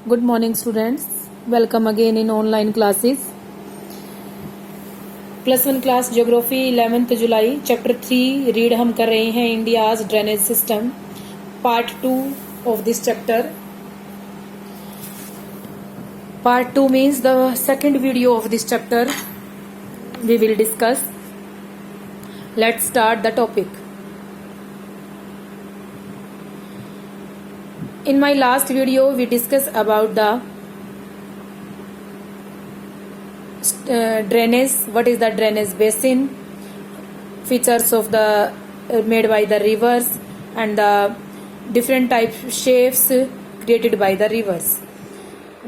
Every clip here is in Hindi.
Good morning students, welcome again in online classes. Plus 1 class Geography 11th July chapter 3 read हम कर रहे हैं India's drainage system part 2 of this chapter. Part 2 means the second video of this chapter we will discuss. Let's start the topic. In my last video we discussed about the drainage. What is the drainage basin, features of the made by the rivers, and the different type shapes created by the rivers.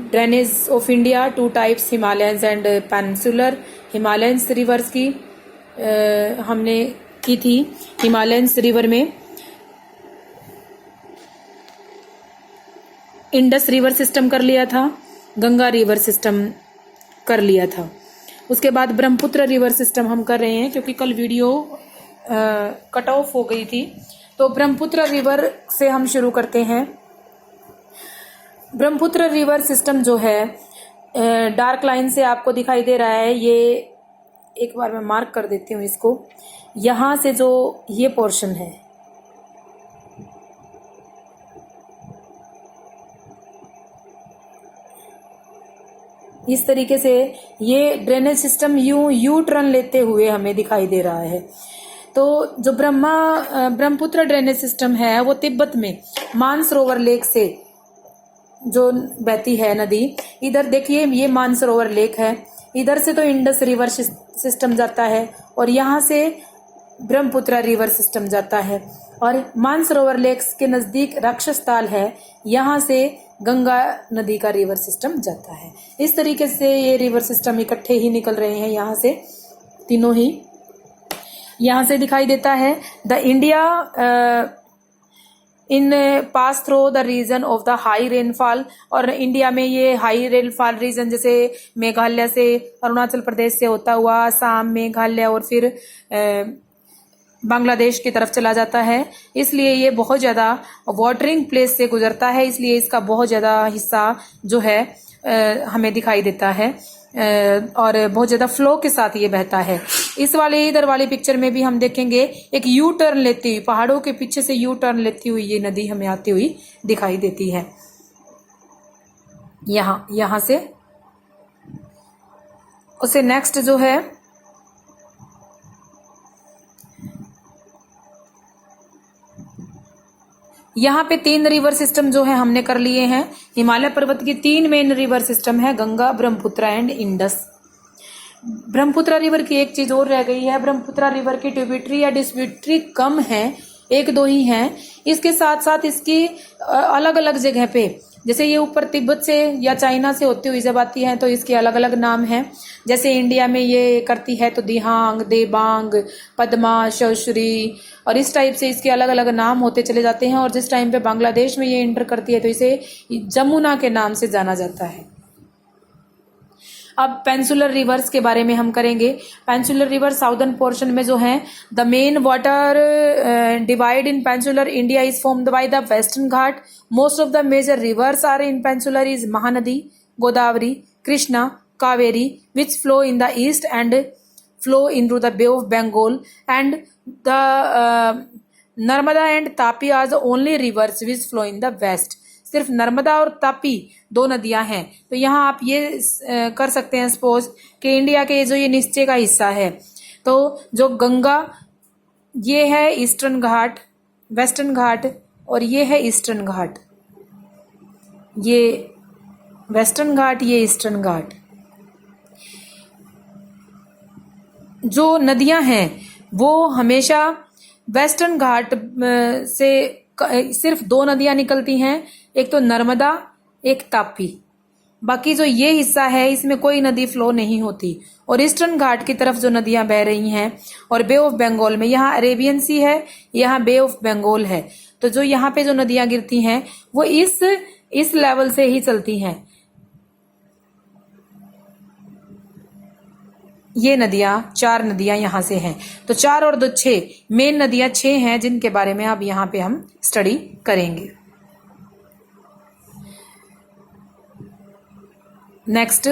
Drainage of India, two types, Himalayans and peninsular. Himalayans rivers की हमने की थी. Himalayans river में इंडस रिवर सिस्टम कर लिया था, गंगा रिवर सिस्टम कर लिया था. उसके बाद ब्रह्मपुत्र रिवर सिस्टम हम कर रहे हैं क्योंकि कल वीडियो कट ऑफ हो गई थी. तो ब्रह्मपुत्र रिवर से हम शुरू करते हैं. ब्रह्मपुत्र रिवर सिस्टम जो है डार्क लाइन से आपको दिखाई दे रहा है. ये एक बार मैं मार्क कर देती हूँ इसको. यहाँ से जो ये पोर्शन है, इस तरीके से ये ड्रेनेज सिस्टम यू टर्न लेते हुए हमें दिखाई दे रहा है. तो जो ब्रह्मपुत्र ड्रेनेज सिस्टम है वो तिब्बत में मानसरोवर लेक से जो बहती है नदी. इधर देखिए ये मानसरोवर लेक है, इधर से तो इंडस रिवर सिस्टम जाता है और यहाँ से ब्रह्मपुत्र रिवर सिस्टम जाता है. और मानसरोवर लेक के नजदीक राक्षसताल है, यहाँ से गंगा नदी का रिवर सिस्टम जाता है. इस तरीके से ये रिवर सिस्टम इकट्ठे ही निकल रहे हैं. यहाँ से तीनों ही यहाँ से दिखाई देता है. The India in pass through the region of the high rainfall. और इंडिया में ये हाई रेनफॉल रीजन जैसे मेघालय से, अरुणाचल प्रदेश से होता हुआ असम, मेघालय और फिर बांग्लादेश की तरफ चला जाता है. इसलिए ये बहुत ज़्यादा वाटरिंग प्लेस से गुजरता है, इसलिए इसका बहुत ज़्यादा हिस्सा जो है हमें दिखाई देता है और बहुत ज़्यादा फ्लो के साथ ये बहता है. इस वाले इधर वाली पिक्चर में भी हम देखेंगे एक यू टर्न लेती हुई, पहाड़ों के पीछे से यू टर्न लेती हुई ये नदी हमें आती हुई दिखाई देती है. यहाँ से उसे नेक्स्ट जो है यहाँ पे 3 रिवर सिस्टम जो है हमने कर लिए हैं. हिमालय पर्वत की 3 मेन रिवर सिस्टम है, Ganga, Brahmaputra and Indus. Brahmaputra river की एक चीज और रह गई है. ब्रह्मपुत्र रिवर की ट्रिब्यूटरी या डिस्ट्रीब्यूटरी कम है, 1-2 ही हैं. इसके साथ साथ इसकी अलग अलग जगह पे, जैसे ये ऊपर तिब्बत से या चाइना से होती हुई जब आती है तो इसके अलग अलग नाम हैं. जैसे इंडिया में ये करती है तो दिहांग, देबांग, पद्मा, शौश्री और इस टाइप से इसके अलग अलग नाम होते चले जाते हैं. और जिस टाइम पे बांग्लादेश में ये इंटर करती है तो इसे जमुना के नाम से जाना जाता है. अब पेनिनसुलर रिवर्स के बारे में हम करेंगे. पेनिनसुलर रिवर साउदर्न पोर्शन में जो है, the main water divide in peninsular India is formed by the western Ghat. Most of the major rivers are in peninsular is Mahanadi, Godavari, Krishna, Kaveri, which flow in the east and flow into the Bay of Bengal, and the Narmada and Tapi are the only rivers which flow in the west. सिर्फ नर्मदा और तापी 2 नदियां हैं. तो यहाँ आप ये कर सकते हैं सपोज कि इंडिया के जो ये नीचे का हिस्सा है, तो जो गंगा ये है ईस्टर्न घाट, वेस्टर्न घाट, और ये है ईस्टर्न घाट. ये वेस्टर्न घाट, ये ईस्टर्न घाट. जो नदियां हैं वो हमेशा वेस्टर्न घाट से सिर्फ 2 नदियां निकलती हैं, एक तो नर्मदा, एक तापी. बाकी जो ये हिस्सा है इसमें कोई नदी फ्लो नहीं होती. और ईस्टर्न घाट की तरफ जो नदियां बह रही हैं और बे ऑफ बंगाल में, यहाँ अरेबियन सी है, यहाँ बे ऑफ बंगाल है, तो जो यहाँ पे जो नदियां गिरती हैं वो इस लेवल से ही चलती हैं. ये नदियां 4 नदियां यहाँ से हैं. तो 4 और 2 6 मेन नदियां 6 हैं जिनके बारे में अब यहाँ पे हम स्टडी करेंगे. Next,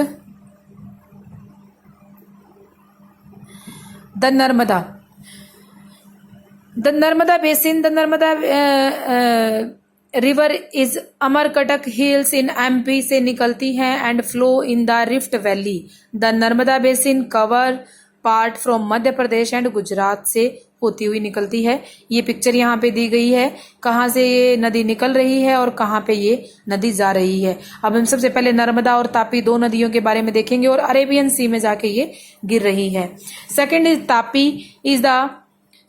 the Narmada. The Narmada basin, the Narmada river is Amarkantak hills in MP से निकलती है and flow in the rift valley. The Narmada basin cover part from Madhya Pradesh and Gujarat से होती हुई निकलती है। ये पिक्चर यहाँ पे दी गई है, कहाँ से ये नदी निकल रही है और कहाँ पे ये नदी जा रही है। अब हम सबसे पहले नर्मदा और तापी दो नदियों के बारे में देखेंगे और अरेबियन सी में जाके ये गिर रही है। Second is Tapi is the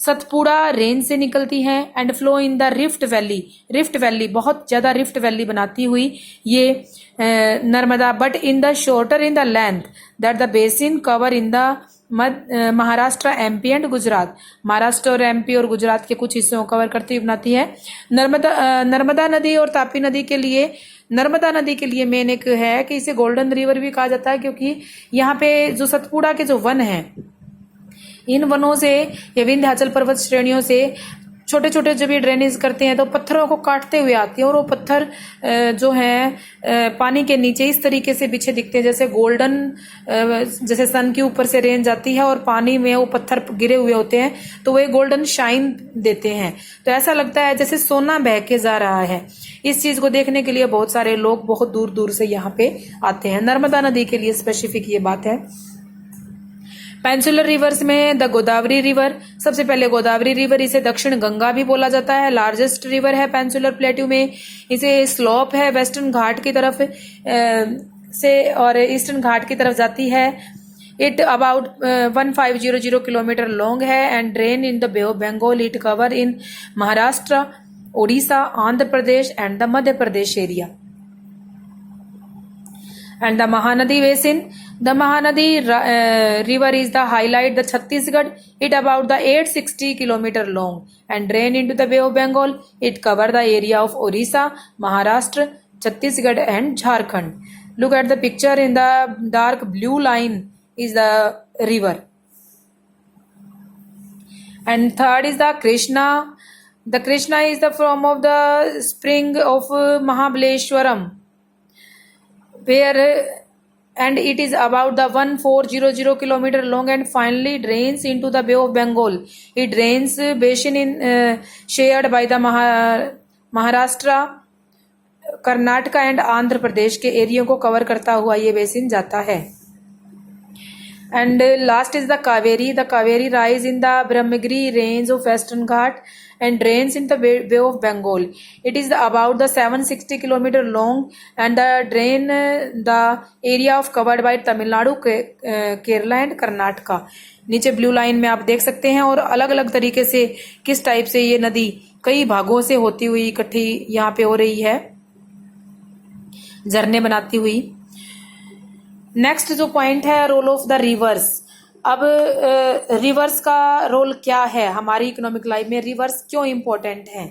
Satpura range से निकलती है and flow in the rift valley. Rift valley, बहुत ज्यादा रिफ्ट वैली बनाती हुई ये Narmada, but in the shorter in the length that the basin cover in the Maharashtra, MP and Gujarat. Maharashtra और एमपी और गुजरात के कुछ हिस्सों को कवर करती हुई बनाती है। नर्मदा नदी और तापी नदी के लिए, नर्मदा नदी के लिए मेन एक है कि इसे गोल्डन रिवर भी कहा जाता है, क्योंकि यहाँ पे जो सतपुड़ा के जो वन है, इन वनों से या विंध्याचल पर्वत श्रेणियों से छोटे छोटे जब ये ड्रेनेज करते हैं तो पत्थरों को काटते हुए आती है और वो पत्थर जो है पानी के नीचे इस तरीके से बिछे दिखते हैं, जैसे गोल्डन, जैसे सन के ऊपर से रेंज आती है और पानी में वो पत्थर गिरे हुए होते हैं तो वो गोल्डन शाइन देते हैं। तो ऐसा लगता है जैसे सोना बह के जा रहा है। इस चीज को देखने के लिए बहुत सारे लोग बहुत दूर दूर से यहाँ पे आते हैं। नर्मदा नदी के लिए स्पेसिफिक ये बात है। पेंसुलर रिवर्स में द गोदावरी रिवर, सबसे पहले गोदावरी रिवर, इसे दक्षिण गंगा भी बोला जाता है। लार्जेस्ट रिवर है पेंसुलर प्लेट्यू में। इसे स्लोप है वेस्टर्न घाट की तरफ से और ईस्टर्न घाट की तरफ जाती है। इट अबाउट 1500 किलोमीटर लॉन्ग है and drain in the bay of Bengal. It cover in Maharashtra, Odisha, Andhra Pradesh and the Madhya Pradesh area. And the Mahanadi basin, the Mahanadi river is the highlight the Chhattisgarh. It about the 860 kilometer long and drain into the Bay of Bengal. It cover the area of Orissa, Maharashtra, Chhattisgarh and Jharkhand. Look at the picture. In the dark blue line is the river. And third is the Krishna. The Krishna is the form of the spring of Mahabaleshwaram, where and it is about the 1400 kilometer long and finally drains into the Bay of Bengal. It drains basin in shared by the Maharashtra, Karnataka and Andhra Pradesh के एरिया को कवर करता हुआ ये बेसिन जाता है। And last is the Kaveri. The Kaveri rise in the Brahmagiri range of Western Ghat and drains in the Bay of Bengal. It is about the 760 kilometer long and drain the area of covered by Tamil Nadu, Kerala and Karnataka. नीचे ब्लू लाइन में आप देख सकते हैं और अलग अलग तरीके से किस टाइप से ये नदी कई भागों से होती हुई इकट्ठी यहाँ पे हो रही है, झरने बनाती हुई। नेक्स्ट जो पॉइंट है, रोल ऑफ द रिवर्स। अब रिवर्स का रोल क्या है हमारी इकोनॉमिक लाइफ में, रिवर्स क्यों इंपॉर्टेंट है?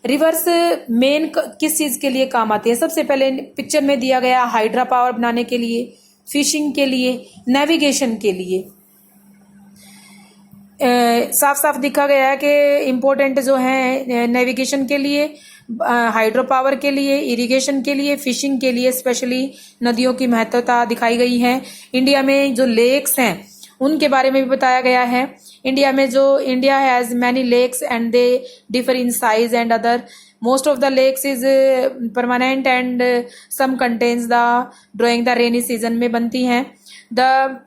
रिवर्स मेन किस चीज के लिए काम आती है? सबसे पहले पिक्चर में दिया गया हाइड्रा पावर बनाने के लिए, फिशिंग के लिए, नेविगेशन के लिए साफ साफ दिखा गया है कि इम्पोर्टेंट जो है नेविगेशन के लिए, हाइड्रो पावर के लिए, इरिगेशन के लिए, फिशिंग के लिए स्पेशली नदियों की महत्वता दिखाई गई है। इंडिया में जो लेक्स हैं उनके बारे में भी बताया गया है। India has many lakes and they differ in size and other. Most of the lakes is permanent and some contains the during the rainy season में बनती हैं। द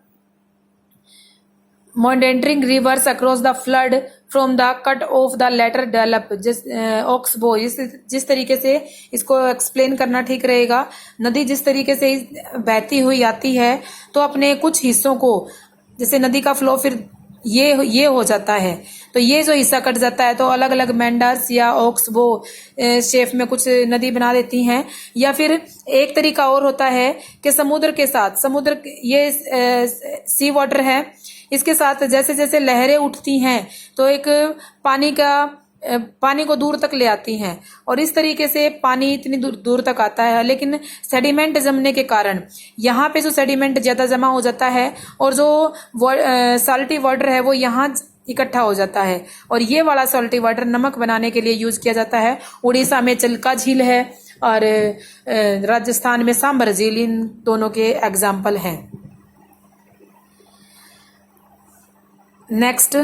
meandering rivers across the flood from the cut of the latter develop oxbow। जिस तरीके से इसको एक्सप्लेन करना ठीक रहेगा, नदी जिस तरीके से बहती हुई आती है तो अपने कुछ हिस्सों को, जैसे नदी का फ्लो फिर ये हो जाता है तो ये जो हिस्सा कट जाता है तो अलग अलग मेंडर्स या ऑक्सबो शेप में कुछ नदी बना देती हैं। या फिर एक तरीका और होता है कि समुद्र के साथ, समुद्र ये सी वाटर है, इसके साथ जैसे जैसे लहरें उठती हैं तो एक पानी को दूर तक ले आती हैं और इस तरीके से पानी इतनी दूर तक आता है। लेकिन सेडिमेंट जमने के कारण यहाँ पे जो सेडिमेंट ज्यादा जमा हो जाता है और जो साल्टी वाटर है वो यहाँ इकट्ठा हो जाता है और ये वाला सॉल्टी वाटर नमक बनाने के लिए यूज किया जाता है। उड़ीसा में चिल्का झील है, और राजस्थान में सांबर झील इन दोनों के एग्जाम्पल हैं। Next,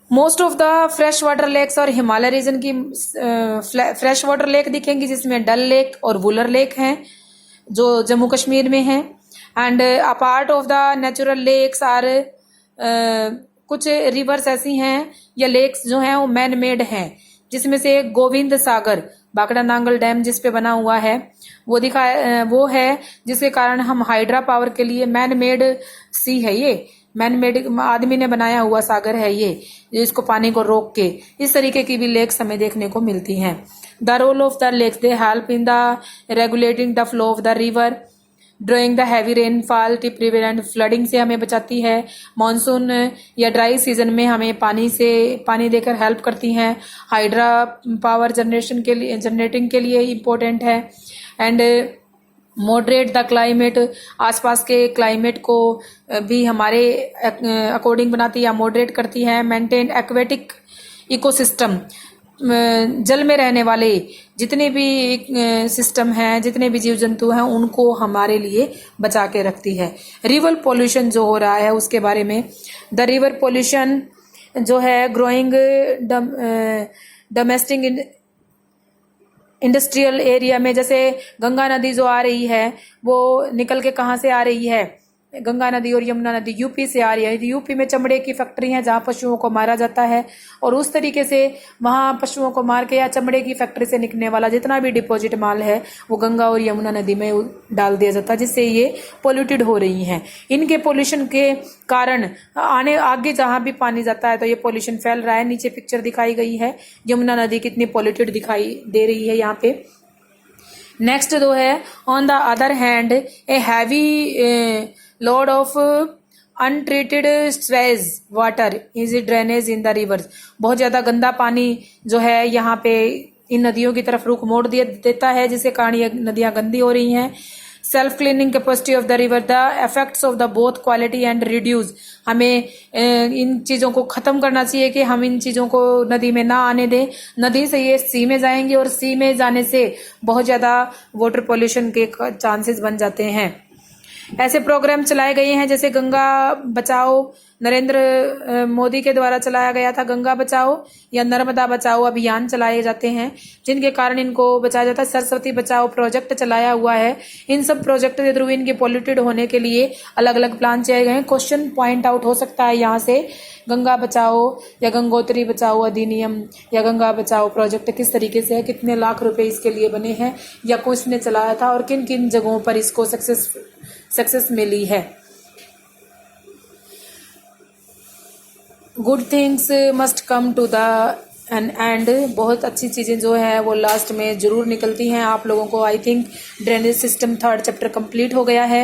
most of the fresh water lakes और हिमालय रीजन की फ्रेश वाटर लेक दिखेंगी, जिसमें डल लेक और वुलर लेक हैं जो जम्मू कश्मीर में हैं। And a part of the natural lakes are, कुछ रिवर्स ऐसी हैं या लेक्स जो हैं वो मैन मेड हैं, जिसमें से गोविंद सागर बाकड़ा नांगल डैम जिस पे बना हुआ है वो है, जिसके कारण हम हाइड्रा पावर के लिए मैन मेड सी है, ये मैन मेड आदमी ने बनाया हुआ सागर है ये, इसको पानी को रोक के। इस तरीके की भी लेक्स हमें देखने को मिलती हैं। The role of the lakes, they help in the regulating the flow of the river, drawing the heavy rainfall to prevent flooding से हमें बचाती है। मानसून या ड्राई सीजन में हमें पानी देकर हेल्प करती हैं। हाइड्रा पावर जनरेटिंग के लिए इम्पोर्टेंट है। एंड मॉडरेट द क्लाइमेट, आसपास के क्लाइमेट को भी हमारे अकॉर्डिंग बनाती है या मॉडरेट करती है। मेंटेन एक्वेटिक इकोसिस्टम, जल में रहने वाले जितने भी सिस्टम हैं, जितने भी जीव जंतु हैं, उनको हमारे लिए बचा के रखती है। रिवर पोल्यूशन जो हो रहा है उसके बारे में, द रिवर पोल्यूशन जो है ग्रोइंग डोमेस्टिक इंडस्ट्रियल एरिया में, जैसे गंगा नदी जो आ रही है वो निकल के कहाँ से आ रही है, गंगा नदी और यमुना नदी यूपी से आ रही है। यूपी में चमड़े की फैक्ट्री है जहाँ पशुओं को मारा जाता है, और उस तरीके से वहाँ पशुओं को मार के या चमड़े की फैक्ट्री से निकलने वाला जितना भी डिपॉजिट माल है वो गंगा और यमुना नदी में डाल दिया जाता है, जिससे ये पोल्यूटेड हो रही हैं। इनके पोल्यूशन के कारण आगे जहाँ भी पानी जाता है तो ये पोल्यूशन फैल रहा है। नीचे पिक्चर दिखाई गई है, यमुना नदी कितनी पोल्यूटेड दिखाई दे रही है यहाँ पे। नेक्स्ट जो है, on the other hand a heavy load of untreated sewage water is drainage in the reverse, बहुत ज्यादा गंदा पानी जो है यहाँ पे इन नदियों की तरफ रुख मोड़ देता है, जिसके कारण ये नदियां गंदी हो रही हैं। Self cleaning capacity of the river, the effects of the both quality and reduce, हमें इन चीजों को खत्म करना चाहिए कि हम इन चीजों को नदी में ना आने दें। नदी से ये सी में जाएंगे और सी में जाने से बहुत ज्यादा वाटर पोल्यूशन के चांसेस बन जाते हैं। ऐसे प्रोग्राम चलाए गए हैं जैसे गंगा बचाओ, नरेंद्र मोदी के द्वारा चलाया गया था गंगा बचाओ, या नर्मदा बचाओ अभियान चलाए जाते हैं, जिनके कारण इनको बचाया जाता है। सरस्वती बचाओ प्रोजेक्ट चलाया हुआ है। इन सब प्रोजेक्ट के थ्रू इनके पोल्यूटेड होने के लिए अलग अलग प्लान चलाए गए हैं। क्वेश्चन पॉइंट आउट हो सकता है यहाँ से, गंगा बचाओ या गंगोत्री बचाओ अधिनियम या गंगा बचाओ प्रोजेक्ट किस तरीके से है, कितने लाख रुपए इसके लिए बने हैं, या किसने चलाया था और किन किन जगहों पर इसको सक्सेस मिली है। Good things must come to the end, बहुत अच्छी चीजें जो है वो लास्ट में जरूर निकलती हैं। आप लोगों को I think drainage system 3rd chapter complete हो गया है।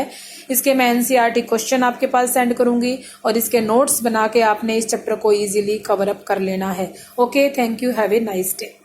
इसके मैं एनसीईआरटी क्वेश्चन आपके पास सेंड करूंगी और इसके नोट्स बना के आपने इस चैप्टर को इजीली कवर अप कर लेना है। Okay, thank you, have a nice day.